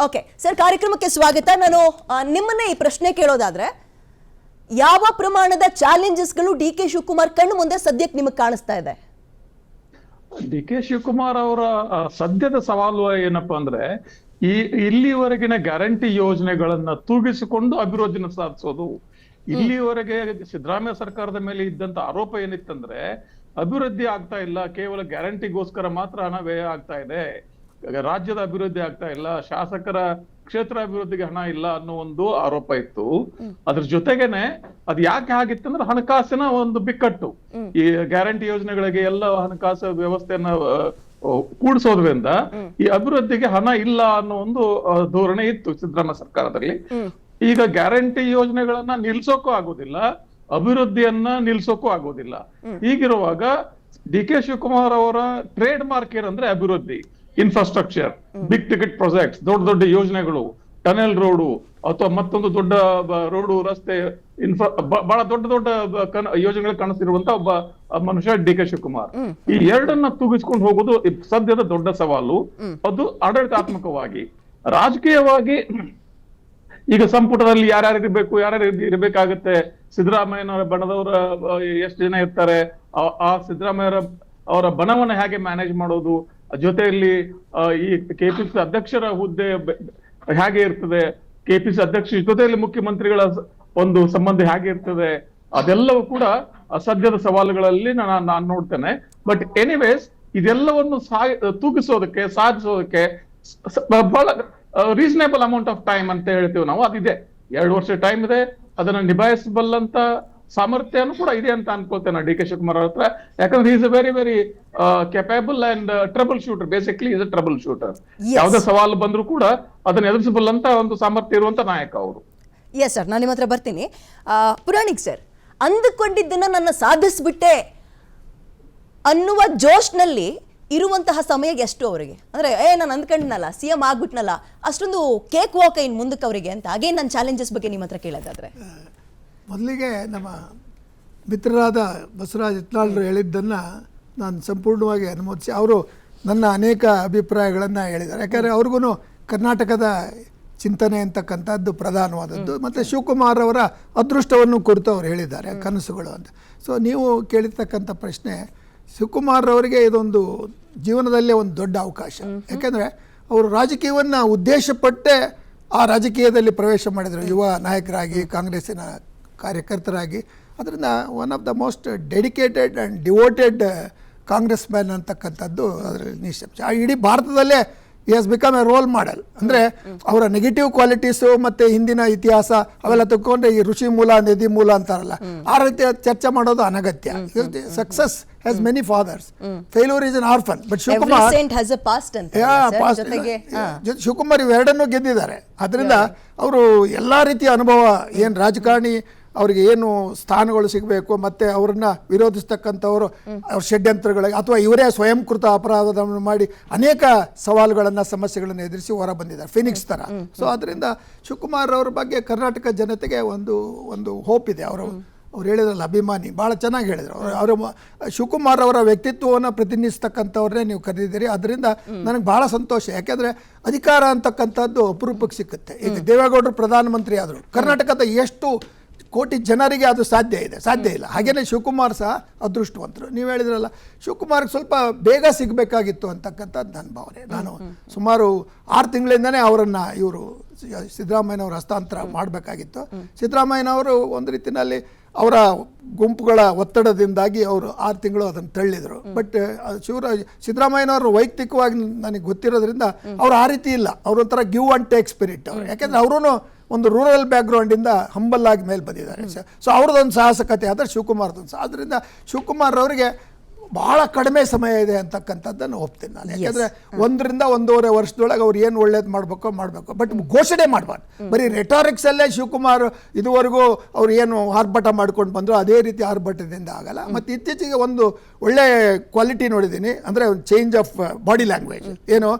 Okay sir, ಕಾರ್ಯಕ್ರಮಕ್ಕೆ ಸ್ವಾಗತ. ನಾನು ನಿಮ್ಮನ್ನೇ ಈ ಪ್ರಶ್ನೆ ಕೇಳೋದಾದ್ರೆ, ಯಾವ ಪ್ರಮಾಣದ ಚಾಲೆಂಜಸ್ಗಳು ಡಿ ಕೆ ಶಿವಕುಮಾರ್ ಕಣ್ಣು ಮುಂದೆ ಸದ್ಯಕ್ಕೆ ನಿಮಗೆ ಕಾಣಿಸ್ತಾ ಇದೆ? ಡಿ ಕೆ ಶಿವಕುಮಾರ್ ಅವರ ಸದ್ಯದ ಸವಾಲು ಏನಪ್ಪಾ ಅಂದ್ರೆ, ಇಲ್ಲಿವರೆಗಿನ ಗ್ಯಾರಂಟಿ ಯೋಜನೆಗಳನ್ನ ತೂಗಿಸಿಕೊಂಡು ಅಭಿವೃದ್ಧಿನ ಸಾಧಿಸೋದು. ಇಲ್ಲಿವರೆಗೆ ಸಿದ್ದರಾಮಯ್ಯ ಸರ್ಕಾರದ ಮೇಲೆ ಇದ್ದಂತ ಆರೋಪ ಏನಿತ್ತಂದ್ರೆ, ಅಭಿವೃದ್ಧಿ ಆಗ್ತಾ ಇಲ್ಲ, ಕೇವಲ ಗ್ಯಾರಂಟಿಗೋಸ್ಕರ ಮಾತ್ರ ಹಣ ವ್ಯಯ ಆಗ್ತಾ ಇದೆ, ರಾಜ್ಯದ ಅಭಿವೃದ್ಧಿ ಆಗ್ತಾ ಇಲ್ಲ, ಶಾಸಕರ ಕ್ಷೇತ್ರ ಅಭಿವೃದ್ಧಿಗೆ ಹಣ ಇಲ್ಲ ಅನ್ನೋ ಒಂದು ಆರೋಪ ಇತ್ತು. ಅದ್ರ ಜೊತೆಗೇನೆ ಅದ್ ಯಾಕೆ ಆಗಿತ್ತಂದ್ರೆ ಹಣಕಾಸಿನ ಒಂದು ಬಿಕ್ಕಟ್ಟು. ಈ ಗ್ಯಾರಂಟಿ ಯೋಜನೆಗಳಿಗೆ ಎಲ್ಲ ಹಣಕಾಸು ವ್ಯವಸ್ಥೆಯನ್ನ ಕೂಡಿಸೋದ್ರಿಂದ ಈ ಅಭಿವೃದ್ಧಿಗೆ ಹಣ ಇಲ್ಲ ಅನ್ನೋ ಒಂದು ಧೋರಣೆ ಇತ್ತು ಸಿದ್ದರಾಮಯ್ಯ ಸರ್ಕಾರದಲ್ಲಿ. ಈಗ ಗ್ಯಾರಂಟಿ ಯೋಜನೆಗಳನ್ನ ನಿಲ್ಸೋಕ್ಕೂ ಆಗೋದಿಲ್ಲ, ಅಭಿವೃದ್ಧಿಯನ್ನ ನಿಲ್ಸೋಕ್ಕೂ ಆಗೋದಿಲ್ಲ. ಹೀಗಿರುವಾಗ ಡಿ ಕೆ ಶಿವಕುಮಾರ್ ಅವರ ಟ್ರೇಡ್ ಮಾರ್ಕ್ ಏನಂದ್ರೆ ಅಭಿವೃದ್ಧಿ, ಇನ್ಫ್ರಾಸ್ಟ್ರಕ್ಚರ್, ಬಿಗ್ ಟಿಕೆಟ್ ಪ್ರಾಜೆಕ್ಟ್ಸ್, ದೊಡ್ಡ ದೊಡ್ಡ ಯೋಜನೆಗಳು, ಟನೆಲ್ ರೋಡು ಅಥವಾ ಮತ್ತೊಂದು ದೊಡ್ಡ ರೋಡು, ರಸ್ತೆ, ಬಹಳ ದೊಡ್ಡ ದೊಡ್ಡ ಯೋಜನೆಗಳು ಕಾಣಿಸ್ತಿರುವಂತ ಒಬ್ಬ ಮನುಷ್ಯ ಡಿ ಕೆ ಶಿವಕುಮಾರ್. ಈ ಎರಡನ್ನ ತೂಗಿಸ್ಕೊಂಡು ಹೋಗೋದು ಸದ್ಯದ ದೊಡ್ಡ ಸವಾಲು. ಅದು ಆಡಳಿತಾತ್ಮಕವಾಗಿ. ರಾಜಕೀಯವಾಗಿ ಈಗ ಸಂಪುಟದಲ್ಲಿ ಯಾರ್ಯಾರು ಇರ್ಬೇಕು, ಯಾರ್ಯಾರು ಇರ್ಬೇಕಾಗತ್ತೆ, ಸಿದ್ದರಾಮಯ್ಯನವರ ಬಣದವರ ಎಷ್ಟು ಜನ ಇರ್ತಾರೆ, ಆ ಸಿದ್ದರಾಮಯ್ಯ ಅವರ ಬಣವನ್ನ ಹೇಗೆ ಮ್ಯಾನೇಜ್ ಮಾಡೋದು, ಜೊತೆಯಲ್ಲಿ ಈ ಕೆಪಿಸಿ ಅಧ್ಯಕ್ಷರ ಹುದ್ದೆ ಹೇಗೆ ಇರ್ತದೆ, ಕೆಪಿಸಿ ಅಧ್ಯಕ್ಷ ಜೊತೆಯಲ್ಲಿ ಮುಖ್ಯಮಂತ್ರಿಗಳ ಒಂದು ಸಂಬಂಧ ಹೇಗೆ ಇರ್ತದೆ, ಅದೆಲ್ಲವೂ ಕೂಡ ಸದ್ಯದ ಸವಾಲುಗಳಲ್ಲಿ ನಾನು ನೋಡ್ತೇನೆ. ಬಟ್ ಎನಿವೇಸ್ ಇದೆಲ್ಲವನ್ನು ತೂಗಿಸೋದಕ್ಕೆ, ಸಾಧಿಸೋದಕ್ಕೆ ಬಹಳ ರೀಸನೇಬಲ್ ಅಮೌಂಟ್ ಆಫ್ ಟೈಮ್ ಅಂತ ಹೇಳ್ತೀವಿ ನಾವು, ಅದಿದೆ. 2 ವರ್ಷ ಟೈಮ್ ಇದೆ. ಅದನ್ನ ನಿಭಾಯಿಸಬಲ್ಲಂತ ಸಾಮರ್ಥ್ಯನೂ ಕೂಡ ಇದೆ ಅಂತ ಅನ್ಕೋತೇನೆ ಡಿ ಕೆ ಶಿವಕುಮಾರ್ ಅವ್ರ ಹತ್ರ. ಯಾಕಂದ್ರೆ is a very very capable and trouble shooter. Basically is a trouble shooter. ಯಾವುದೇ ಸವಾಲು ಬಂದ್ರು ಕೂಡ ಅದನ್ನ ಎದುರಿಸಬಲ್ಲಂತ ಒಂದು ಸಾಮರ್ಥ್ಯ ಇರುವಂತ ನಾಯಕ ಅವರು. ಎಸ್ ಸರ್, ನಾನು ನಿಮ್ಮ ಹತ್ರ ಬರ್ತೀನಿ. ಪುರಾಣಿಕ್ ಸರ್, ಅಂದುಕೊಂಡಿದ್ದನ್ನ ನನ್ನ ಸಾಧಿಸ್ಬಿಟ್ಟೆ ಅನ್ನುವ ಜೋಶ್ನಲ್ಲಿ ಇರುವಂತಹ ಸಮಯ ಎಷ್ಟು ಅವರಿಗೆ? ಅಂದ್ರೆ ನಾನು ಅಂದ್ಕೊಂಡ್ನಲ್ಲ, CM ಆಗ್ಬಿಟ್ನಲ್ಲ, ಅಷ್ಟೊಂದು ಕೇಕ್ ವಾಕ್ ಇನ್ ಮುಂದಕ್ಕೆ ಅವರಿಗೆ ಅಂತ. ಹಾಗೆ ನನ್ನ ಚಾಲೆಂಜಸ್ ಬಗ್ಗೆ ನಿಮ್ಮ ಹತ್ರ ಕೇಳೋದಾದ್ರೆ, ಮೊದಲಿಗೆ ನಮ್ಮ ಮಿತ್ರರಾದ ಬಸವರಾಜ್ ಯತ್ನಾಳರು ಹೇಳಿದ್ದನ್ನು ನಾನು ಸಂಪೂರ್ಣವಾಗಿ ಅನುಮೋದಿಸಿ, ಅವರು ನನ್ನ ಅನೇಕ ಅಭಿಪ್ರಾಯಗಳನ್ನು ಹೇಳಿದ್ದಾರೆ. ಯಾಕಂದರೆ ಅವ್ರಿಗೂ ಕರ್ನಾಟಕದ ಚಿಂತನೆ ಅಂತಕ್ಕಂಥದ್ದು ಪ್ರಧಾನವಾದದ್ದು. ಮತ್ತು ಶಿವಕುಮಾರ್ ಅವರ ಅದೃಷ್ಟವನ್ನು ಕುರಿತು ಅವರು ಹೇಳಿದ್ದಾರೆ, ಕನಸುಗಳು ಅಂತ. ಸೊ ನೀವು ಕೇಳಿರ್ತಕ್ಕಂಥ ಪ್ರಶ್ನೆ, ಶಿವಕುಮಾರ್ ಅವರಿಗೆ ಇದೊಂದು ಜೀವನದಲ್ಲೇ ಒಂದು ದೊಡ್ಡ ಅವಕಾಶ. ಯಾಕೆಂದರೆ ಅವರು ರಾಜಕೀಯವನ್ನು ಉದ್ದೇಶಪಟ್ಟೆ ಆ ರಾಜಕೀಯದಲ್ಲಿ ಪ್ರವೇಶ ಮಾಡಿದರು, ಯುವ ನಾಯಕರಾಗಿ, ಕಾಂಗ್ರೆಸ್ಸಿನ ಕಾರ್ಯಕರ್ತರಾಗಿ. ಅದರಿಂದ one of the most dedicated and devoted Congress man ಅಂತಕ್ಕಂಥದ್ದು ಅದರಲ್ಲಿ ನಿಶ್ಚಯ. ಇಡೀ ಭಾರತದಲ್ಲೇ ಈ has become a role model. ಅಂದರೆ ಅವರ ನೆಗೆಟಿವ್ ಕ್ವಾಲಿಟೀಸು ಮತ್ತು ಹಿಂದಿನ ಇತಿಹಾಸ ಅವೆಲ್ಲ ತಗೊಂಡ್ರೆ ಈ ಋಷಿ ಮೂಲ, ನದಿ ಮೂಲ ಅಂತಾರಲ್ಲ, ಆ ರೀತಿ ಚರ್ಚೆ ಮಾಡೋದು ಅನಗತ್ಯ. Success has many fathers, failure is an orphan. But Shivakumar ಇವೆರಡನ್ನೂ ಗೆದ್ದಿದ್ದಾರೆ. ಅದರಿಂದ ಅವರು ಎಲ್ಲ ರೀತಿಯ ಅನುಭವ, ಏನು ರಾಜಕಾರಣಿ ಅವರಿಗೆ ಏನು ಸ್ಥಾನಗಳು ಸಿಗಬೇಕು, ಮತ್ತು ಅವರನ್ನು ವಿರೋಧಿಸ್ತಕ್ಕಂಥವರು ಅವ್ರ ಷಡ್ಯಂತ್ರಗಳಿಗೆ ಅಥವಾ ಇವರೇ ಸ್ವಯಂಕೃತ ಅಪರಾಧವನ್ನು ಮಾಡಿ ಅನೇಕ ಸವಾಲುಗಳನ್ನು, ಸಮಸ್ಯೆಗಳನ್ನು ಎದುರಿಸಿ ಹೊರ ಬಂದಿದ್ದಾರೆ, ಫಿನಿಕ್ಸ್ ಥರ. ಸೊ ಅದರಿಂದ ಶಿವಕುಮಾರ್ ಅವ್ರ ಬಗ್ಗೆ ಕರ್ನಾಟಕ ಜನತೆಗೆ ಒಂದು ಹೋಪ್ ಇದೆ. ಅವ್ರು ಹೇಳಿದ್ರಲ್ಲ, ಅಭಿಮಾನಿ, ಭಾಳ ಚೆನ್ನಾಗಿ ಹೇಳಿದರು. ಅವರು ಶಿವಕುಮಾರ್ ಅವರ ವ್ಯಕ್ತಿತ್ವವನ್ನು ಪ್ರತಿನಿಧಿಸ್ತಕ್ಕಂಥವ್ರನ್ನೇ ನೀವು ಕರೆದಿದ್ದೀರಿ. ಅದರಿಂದ ನನಗೆ ಭಾಳ ಸಂತೋಷ. ಯಾಕೆಂದರೆ ಅಧಿಕಾರ ಅಂತಕ್ಕಂಥದ್ದು ಅಪರೂಪಕ್ಕೆ ಸಿಕ್ಕುತ್ತೆ. ಈಗ ದೇವೇಗೌಡರು ಪ್ರಧಾನಮಂತ್ರಿ ಆದರು, ಕರ್ನಾಟಕದ ಎಷ್ಟು ಕೋಟಿ ಜನರಿಗೆ ಅದು ಸಾಧ್ಯ ಇಲ್ಲ. ಹಾಗೆಯೇ ಶಿವಕುಮಾರ್ ಸಹ ಅದೃಷ್ಟವಂತರು. ನೀವು ಹೇಳಿದ್ರಲ್ಲ, ಶಿವಕುಮಾರ್ಗೆ ಸ್ವಲ್ಪ ಬೇಗ ಸಿಗಬೇಕಾಗಿತ್ತು ಅಂತಕ್ಕಂಥದ್ದು ನನ್ನ ಭಾವನೆ. ನಾನು ಸುಮಾರು 6 ತಿಂಗಳಿಂದನೇ ಅವರನ್ನು ಇವರು ಸಿದ್ದರಾಮಯ್ಯನವರು ಹಸ್ತಾಂತರ ಮಾಡಬೇಕಾಗಿತ್ತು. ಸಿದ್ದರಾಮಯ್ಯನವರು ಒಂದು ರೀತಿಯಲ್ಲಿ ಅವರ ಗುಂಪುಗಳ ಒತ್ತಡದಿಂದಾಗಿ ಅವರು 6 ತಿಂಗಳು ಅದನ್ನು ತಳ್ಳಿದರು. ಬಟ್ ಸಿದ್ದರಾಮಯ್ಯನವರು ವೈಯಕ್ತಿಕವಾಗಿ ನನಗೆ ಗೊತ್ತಿರೋದ್ರಿಂದ ಅವ್ರು ಆ ರೀತಿ ಇಲ್ಲ. ಅವರೊಂಥರ ಗಿವ್ ಆ್ಯಂಡ್ ಟೇಕ್ ಸ್ಪಿರಿಟ್ ಅವರು. ಯಾಕೆಂದರೆ ಅವರೂ ಒಂದು ರೂರಲ್ ಬ್ಯಾಕ್ಗ್ರೌಂಡಿಂದ ಹಂಬಲ್ ಆಗಿ ಮೇಲೆ ಬಂದಿದ್ದಾರೆ. ಸೊ ಅವ್ರದ್ದೊಂದು ಸಾಹಸಕತೆ ಆದರೆ ಶಿವಕುಮಾರ್ದೊಂದು ಸಹ. ಅದರಿಂದ ಶಿವಕುಮಾರ್ ಅವರಿಗೆ ಭಾಳ ಕಡಿಮೆ ಸಮಯ ಇದೆ ಅಂತಕ್ಕಂಥದ್ದನ್ನು ಒಪ್ತೀನಿ ನಾನು. ಯಾಕೆಂದರೆ 1 ರಿಂದ 1.5 ವರ್ಷದೊಳಗೆ ಅವ್ರು ಏನು ಒಳ್ಳೇದು ಮಾಡಬೇಕು. ಬಟ್ ಘೋಷಣೆ ಮಾಡಬಾರ್ದು. ಬರೀ ರೆಟಾರಿಕ್ಸಲ್ಲೇ ಶಿವಕುಮಾರ್ ಇದುವರೆಗೂ ಅವ್ರು ಏನು ಆರ್ಭಟ ಮಾಡ್ಕೊಂಡು ಬಂದರು ಅದೇ ರೀತಿ ಆರ್ಭಟದಿಂದ ಆಗಲ್ಲ. ಮತ್ತು ಇತ್ತೀಚೆಗೆ ಒಂದು ಒಳ್ಳೆ ಕ್ವಾಲಿಟಿ ನೋಡಿದ್ದೀನಿ, ಅಂದರೆ ಒಂದು ಚೇಂಜ್ ಆಫ್ ಬಾಡಿ ಲ್ಯಾಂಗ್ವೇಜ್. ಏನು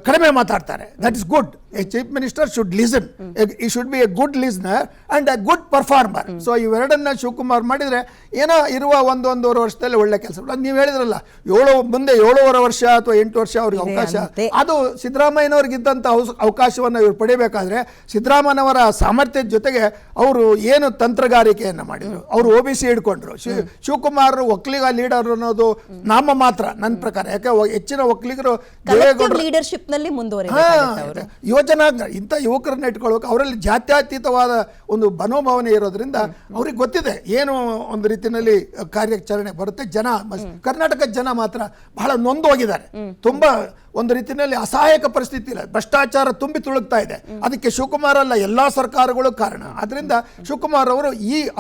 ಕಡಿಮೆ ಮಾತಾಡ್ತಾರೆ. That is good. A chief minister should listen, he should be a good listener and a good performer. So ಇವೆರಡನ್ನ ಶಿವಕುಮಾರ್ ಮಾಡಿದರೆ ಏನೋ ಇರುವ ಒಂದೂವರೆ ವರ್ಷದಲ್ಲಿ ಒಳ್ಳೆ ಕೆಲಸ. ನೀವು ಹೇಳಿದ್ರಲ್ಲ, ಮುಂದೆ 7.5 ವರ್ಷ ಅಥವಾ 8 ವರ್ಷ ಅವ್ರಿಗೆ ಅವಕಾಶ, ಅದು ಸಿದ್ದರಾಮಯ್ಯನವ್ರಿಗಿದ್ದಂಥ ಅವಕಾಶವನ್ನು ಇವ್ರು ಪಡಿಬೇಕಾದ್ರೆ ಸಿದ್ದರಾಮಯ್ಯನವರ ಸಾಮರ್ಥ್ಯದ ಜೊತೆಗೆ ಅವರು ಏನು ತಂತ್ರಗಾರಿಕೆಯನ್ನು ಮಾಡಿದ್ರು, ಅವರು OBC ಹಿಡ್ಕೊಂಡ್ರು. ಶಿವಕುಮಾರ್ ಒಕ್ಕಲಿಗ ಲೀಡರ್ ಅನ್ನೋದು ನಾಮ ಮಾತ್ರ ನನ್ನ ಪ್ರಕಾರ. ಯಾಕೆ ಹೆಚ್ಚಿನ ಒಕ್ಕಲಿಗರು ಲೀಡರ್ಶಿಪ್ ನಲ್ಲಿ ಮುಂದುವರಿ ಯೋಜನಾ ಇಂಥ ಯುವಕರನ್ನ ಇಟ್ಕೊಳ್ಬೇಕು. ಅವರಲ್ಲಿ ಜಾತ್ಯತೀತವಾದ ಒಂದು ಮನೋಭಾವನೆ ಇರೋದ್ರಿಂದ ಅವ್ರಿಗೆ ಗೊತ್ತಿದೆ ಏನು ಒಂದು ರೀತಿಯಲ್ಲಿ ಕಾರ್ಯಾಚರಣೆ ಬರುತ್ತೆ. ಕರ್ನಾಟಕದ ಜನ ಮಾತ್ರ ಬಹಳ ನೊಂದು ಹೋಗಿದ್ದಾರೆ. ತುಂಬಾ ಒಂದು ರೀತಿಯಲ್ಲಿ ಅಸಹಾಯಕ ಪರಿಸ್ಥಿತಿ ಇಲ್ಲ, ಭ್ರಷ್ಟಾಚಾರ ತುಂಬಿ ತುಳುಕ್ತಾ ಇದೆ. ಅದಕ್ಕೆ ಶಿವಕುಮಾರ್ ಅಲ್ಲ, ಎಲ್ಲಾ ಸರ್ಕಾರಗಳು ಕಾರಣ. ಅದರಿಂದ ಶಿವಕುಮಾರ್ ಅವರು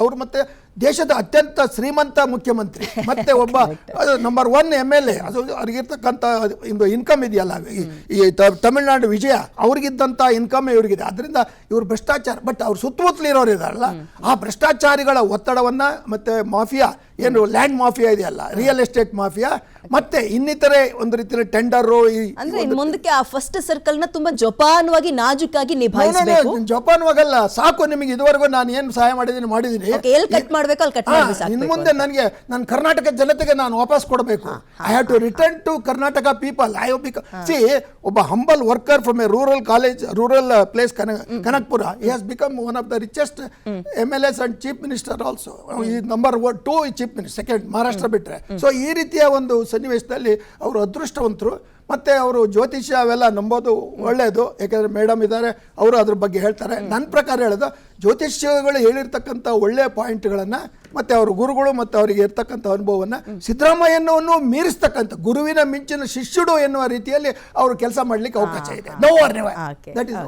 ಅವರು ಮತ್ತೆ ದೇಶದ ಅತ್ಯಂತ ಶ್ರೀಮಂತ ಮುಖ್ಯಮಂತ್ರಿ, ಮತ್ತೆ ಒಬ್ಬ ನಂಬರ್ 1 MLA. ಅದು ಅವ್ರಿಗಿರ್ತಕ್ಕಂಥ ಒಂದು ಇನ್ಕಮ್ ಇದೆಯಲ್ಲ, ಈ ತಮಿಳುನಾಡು ವಿಜಯ ಅವ್ರಿಗಿದ್ದಂಥ ಇನ್ಕಮ್ ಇವ್ರಿಗಿದೆ. ಅದರಿಂದ ಇವ್ರು ಭ್ರಷ್ಟಾಚಾರ, ಬಟ್ ಅವ್ರು ಸುತ್ತಮುತ್ತಲು ಇರೋರು ಇದಾರಲ್ಲ, ಆ ಭ್ರಷ್ಟಾಚಾರಿಗಳ ಒತ್ತಡವನ್ನ ಮತ್ತೆ ಮಾಫಿಯಾ ಏನು ಲ್ಯಾಂಡ್ ಮಾಫಿಯಾ ಇದೆಯಲ್ಲ, ರಿಯಲ್ ಎಸ್ಟೇಟ್ ಮಾಫಿಯಾ, ಮತ್ತೆ ಇನ್ನಿತರೆ ಒಂದು ರೀತಿಯ ಟೆಂಡರು, ಅಂದ್ರೆ ಮುಂದಕ್ಕೆ ಆ ಫಸ್ಟ್ ಸರ್ಕಲ್ ನ ತುಂಬಾ ಜೋಪಾನವಾಗಿ ನಾಜುಕಾಗಿ ನಿಭಾಯಿಸಬೇಕು. ಜೋಪಾನವಾಗಲ್ಲ, ಸಾಕು ನಿಮಗೆ ಇದುವರೆಗೂ ನಾನು ಏನು ಸಹಾಯ ಮಾಡಿದ್ದೀನಿ. ಇನ್ನು ಮುಂದೆ ನನಗೆ ನನ್ನ ಕರ್ನಾಟಕ ಜನತೆಗೆ ನಾನು ವಾಪಸ್ ಕೊಡಬೇಕು. I have to return to Karnataka people. I see ಒಬ್ಬ humble worker from a rural place Kanakapura. He has become one of the richest MLAs and chief minister also. ಈ number 2 chief minister, second Maharashtra ಬಿಟ್ಟರೆ. ಸೊ ಈ ರೀತಿಯ ಒಂದು ಸನ್ನಿವೇಶದಲ್ಲಿ ಅವರು ಅದೃಷ್ಟವಂತರು. ಮತ್ತೆ ಅವರು ಜ್ಯೋತಿಷ್ಯ ಅವೆಲ್ಲ ನಂಬೋದು ಒಳ್ಳೆಯದು, ಯಾಕೆಂದರೆ ಮೇಡಮ್ ಇದ್ದಾರೆ, ಅವರು ಅದ್ರ ಬಗ್ಗೆ ಹೇಳ್ತಾರೆ. ನನ್ನ ಪ್ರಕಾರ ಹೇಳೋದು, ಜ್ಯೋತಿಷ್ಯಗಳು ಹೇಳಿರ್ತಕ್ಕಂಥ ಒಳ್ಳೆಯ ಪಾಯಿಂಟ್ಗಳನ್ನು ಮತ್ತೆ ಅವ್ರ ಗುರುಗಳು ಮತ್ತು ಅವರಿಗೆ ಇರ್ತಕ್ಕಂಥ ಅನುಭವವನ್ನು ಸಿದ್ದರಾಮಯ್ಯನವನ್ನು ಮೀರಿಸ್ತಕ್ಕಂಥ ಗುರುವಿನ ಮಿಂಚಿನ ಶಿಷ್ಯುಡು ಎನ್ನುವ ರೀತಿಯಲ್ಲಿ ಅವರು ಕೆಲಸ ಮಾಡಲಿಕ್ಕೆ ಅವಕಾಶ ಇದೆ. No or never. That is